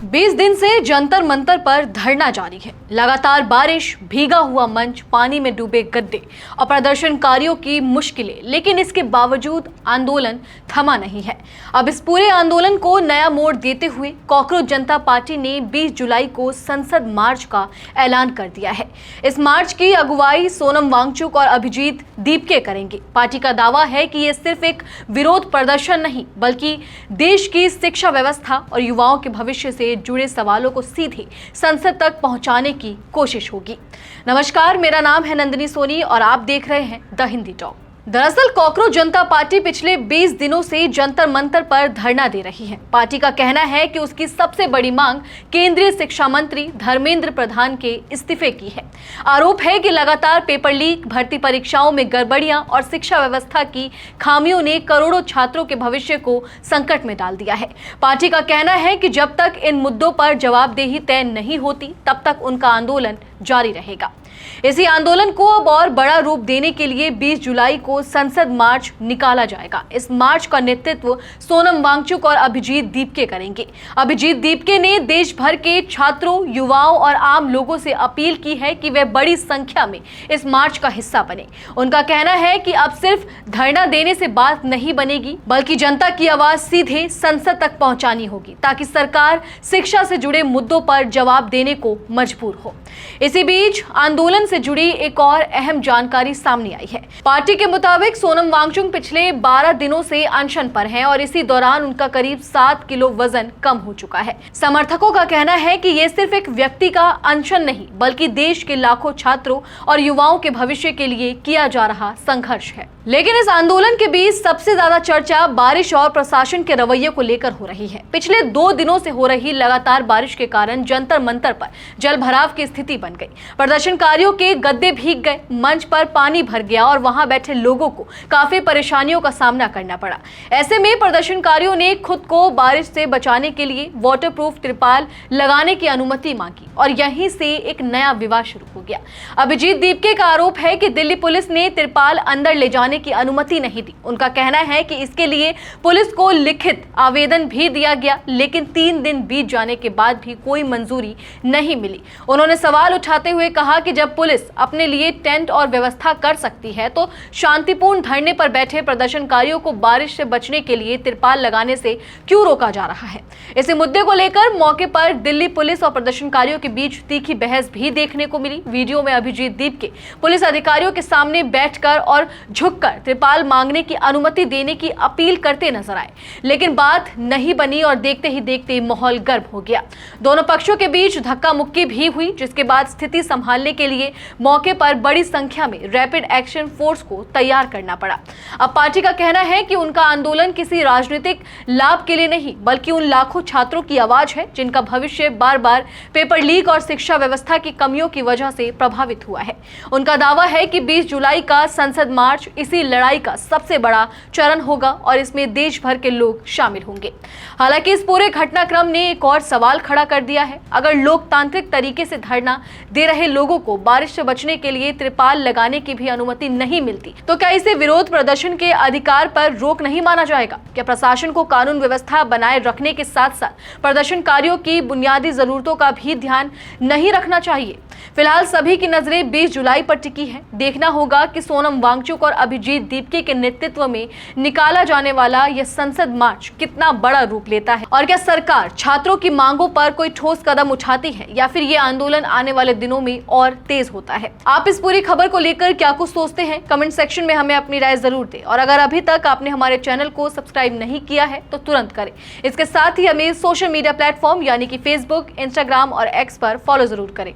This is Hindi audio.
20 दिन से जंतर मंतर पर धरना जारी है। लगातार बारिश, भीगा हुआ मंच, पानी में डूबे गद्दे और प्रदर्शनकारियों की मुश्किलें, लेकिन इसके बावजूद आंदोलन थमा नहीं है। अब इस पूरे आंदोलन को नया मोड़ देते हुए कॉकरोच जनता पार्टी ने 20 जुलाई को संसद मार्च का ऐलान कर दिया है। इस मार्च की अगुवाई सोनम वांगचुक और अभिजीत दीपके करेंगे। पार्टी का दावा है कि ये सिर्फ एक विरोध प्रदर्शन नहीं, बल्कि देश की शिक्षा व्यवस्था और युवाओं के भविष्य से जुड़े सवालों को सीधे संसद तक पहुंचाने की कोशिश होगी। नमस्कार, मेरा नाम है नंदिनी सोनी और आप देख रहे हैं द हिंदी टॉक। दरअसल कॉकरोच जनता पार्टी पिछले 20 दिनों से जंतर मंतर पर धरना दे रही है। पार्टी का कहना है कि उसकी सबसे बड़ी मांग केंद्रीय शिक्षा मंत्री धर्मेंद्र प्रधान के इस्तीफे की है। आरोप है कि लगातार पेपर लीक, भर्ती परीक्षाओं में गड़बड़ियां और शिक्षा व्यवस्था की खामियों ने करोड़ों छात्रों के भविष्य को संकट में डाल दिया है। पार्टी का कहना है कि जब तक इन मुद्दों पर जवाबदेही तय नहीं होती, तब तक उनका आंदोलन जारी रहेगा। इसी आंदोलन को अब और बड़ा रूप देने के लिए 20 जुलाई को संसद मार्च निकाला जाएगा। इस मार्च का नेतृत्व सोनम वांगचुक और अभिजीत दीपके करेंगे। अभिजीत दीपके ने देश भर के छात्रों, युवाओं और आम लोगों से अपील की है कि वे बड़ी संख्या में इस मार्च का हिस्सा बने। उनका कहना है कि अब सिर्फ धरना देने से बात नहीं बनेगी, बल्कि जनता की आवाज सीधे संसद तक पहुंचानी होगी, ताकि सरकार शिक्षा से जुड़े मुद्दों पर जवाब देने को मजबूर हो। इसी बीच आंदोलन से जुड़ी एक और अहम जानकारी सामने आई है। पार्टी के मुताबिक सोनम वांगचुक पिछले 12 दिनों से अनशन पर हैं और इसी दौरान उनका करीब 7 किलो वजन कम हो चुका है। समर्थकों का कहना है कि ये सिर्फ एक व्यक्ति का अनशन नहीं, बल्कि देश के लाखों छात्रों और युवाओं के भविष्य के लिए किया जा रहा संघर्ष है। लेकिन इस आंदोलन के बीच सबसे ज्यादा चर्चा बारिश और प्रशासन के रवैये को लेकर हो रही है। पिछले 2 दिनों से हो रही लगातार बारिश के कारण जंतर मंतर पर जल भराव की स्थिति बन गई। प्रदर्शनकारियों के गद्दे भीग गए, मंच पर पानी भर गया और वहां बैठे लोगों को काफी परेशानियों का सामना करना पड़ा। ऐसे में प्रदर्शनकारियों ने खुद को बारिश से बचाने के लिए वाटरप्रूफ तिरपाल लगाने की अनुमति मांगी और यहीं से एक नया विवाद शुरू हो गया। अभिजीत दीपके का आरोप है कि दिल्ली पुलिस ने तिरपाल अंदर ले जाने की अनुमति नहीं दी। उनका कहना है कि इसके लिए पुलिस को लिखित आवेदन भी दिया गया, लेकिन 3 दिन बीत जाने के बाद भी कोई मंजूरी नहीं मिली। उन्होंने सवाल उठाते हुए कहा कि जब पुलिस अपने लिए टेंट और व्यवस्था कर सकती है, तो शांतिपूर्ण धरने पर बैठे प्रदर्शनकारियों को बारिश से बचने के लिए तिरपाल लगाने से क्यों रोका जा रहा है। इसी मुद्दे को लेकर मौके पर दिल्ली पुलिस और प्रदर्शनकारियों के बीच तीखी बहस भी देखने को मिली। वीडियो में अभिजीत दीपके पुलिस अधिकारियों के सामने बैठकर और झुककर तिरपाल मांगने की अनुमति देने की अपील करते नजर आए, लेकिन बात नहीं बनी और देखते ही देखते माहौल गर्म हो गया। दोनों पक्षों के बीच धक्का मुक्की भी हुई, जिसके बाद स्थिति संभालने के लिए मौके पर बड़ी संख्या में रैपिड एक्शन फोर्स को तैयार करना पड़ा। अब पार्टी का कहना है कि उनका आंदोलन किसी राजनीतिक लाभ के लिए नहीं, बल्कि उन लाखों छात्रों की आवाज है जिनका भविष्य बार बार पेपर लीक और शिक्षा व्यवस्था की कमियों की वजह से प्रभावित हुआ है। उनका दावा है कि 20 जुलाई का संसद मार्च इसी लड़ाई का सबसे बड़ा चरण होगा और इसमें देश भर के लोग शामिल होंगे। हालांकि इस पूरे घटनाक्रम ने एक और सवाल खड़ा कर दिया है। अगर लोकतांत्रिक तरीके से धरना दे रहे लोगों को बारिश से बचने के लिए तिरपाल लगाने की भी अनुमति नहीं मिलती, तो क्या इसे विरोध प्रदर्शन के अधिकार पर रोक नहीं माना जाएगा? क्या प्रशासन को कानून व्यवस्था बनाए रखने के साथ साथ प्रदर्शनकारियों की बुनियादी जरूरतों का भी ध्यान नहीं रखना चाहिए? फिलहाल सभी की नजरें 20 जुलाई पर टिकी है। देखना होगा कि सोनम वांगचुक और अभिजीत दीपके के नेतृत्व में निकाला जाने वाला यह संसद मार्च कितना बड़ा रूप लेता है और क्या सरकार छात्रों की मांगों पर कोई ठोस कदम उठाती है, या फिर यह आंदोलन आने वाले दिनों में और तेज होता है। आप इस पूरी खबर को लेकर क्या कुछ सोचते हैं? कमेंट सेक्शन में हमें अपनी राय जरूर दें और अगर अभी तक आपने हमारे चैनल को सब्सक्राइब नहीं किया है तो तुरंत करें। इसके साथ ही हमें सोशल मीडिया प्लेटफॉर्म यानी कि फेसबुक, इंस्टाग्राम और एक्स पर फॉलो जरूर करें।